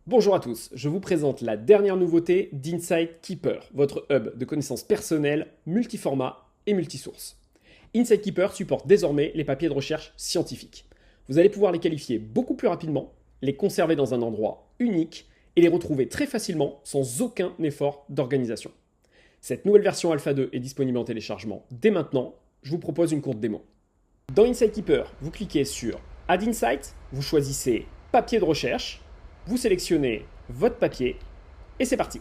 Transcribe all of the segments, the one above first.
Bonjour à tous, je vous présente la dernière nouveauté d'Insight Keeper, votre hub de connaissances personnelles, multiformat et multisource. Insight Keeper supporte désormais les papiers de recherche scientifiques. Vous allez pouvoir les qualifier beaucoup plus rapidement, les conserver dans un endroit unique et les retrouver très facilement sans aucun effort d'organisation. Cette nouvelle version Alpha 2 est disponible en téléchargement dès maintenant. Je vous propose une courte démo. Dans Insight Keeper, vous cliquez sur Add Insight, vous choisissez Papier de recherche, vous sélectionnez votre papier et c'est parti.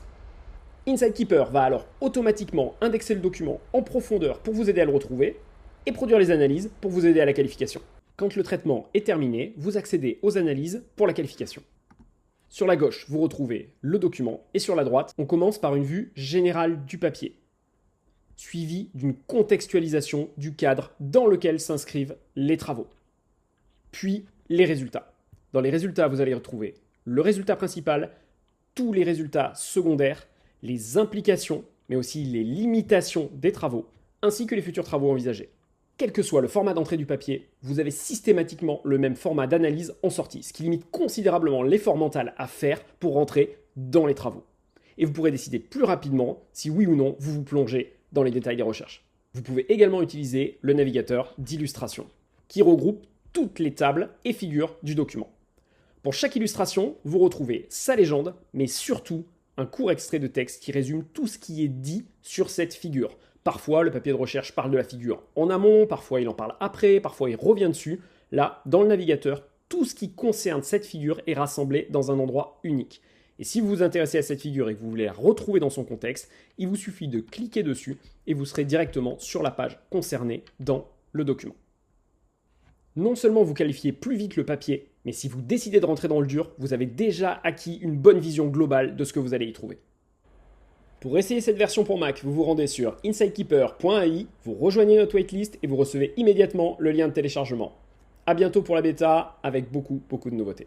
Insight Keeper va alors automatiquement indexer le document en profondeur pour vous aider à le retrouver et produire les analyses pour vous aider à la qualification. Quand le traitement est terminé, vous accédez aux analyses pour la qualification. Sur la gauche, vous retrouvez le document et sur la droite, on commence par une vue générale du papier, suivie d'une contextualisation du cadre dans lequel s'inscrivent les travaux. Puis les résultats. Dans les résultats, vous allez retrouver le résultat principal, tous les résultats secondaires, les implications, mais aussi les limitations des travaux, ainsi que les futurs travaux envisagés. Quel que soit le format d'entrée du papier, vous avez systématiquement le même format d'analyse en sortie, ce qui limite considérablement l'effort mental à faire pour rentrer dans les travaux. Et vous pourrez décider plus rapidement si oui ou non vous vous plongez dans les détails des recherches. Vous pouvez également utiliser le navigateur d'illustration, qui regroupe toutes les tables et figures du document. Pour chaque illustration, vous retrouvez sa légende, mais surtout un court extrait de texte qui résume tout ce qui est dit sur cette figure. Parfois, le papier de recherche parle de la figure en amont, parfois il en parle après, parfois il revient dessus. Là, dans le navigateur, tout ce qui concerne cette figure est rassemblé dans un endroit unique. Et si vous vous intéressez à cette figure et que vous voulez la retrouver dans son contexte, il vous suffit de cliquer dessus et vous serez directement sur la page concernée dans le document. Non seulement vous qualifiez plus vite le papier, mais si vous décidez de rentrer dans le dur, vous avez déjà acquis une bonne vision globale de ce que vous allez y trouver. Pour essayer cette version pour Mac, vous vous rendez sur insightkeeper.ai, vous rejoignez notre waitlist et vous recevez immédiatement le lien de téléchargement. A bientôt pour la bêta avec beaucoup de nouveautés.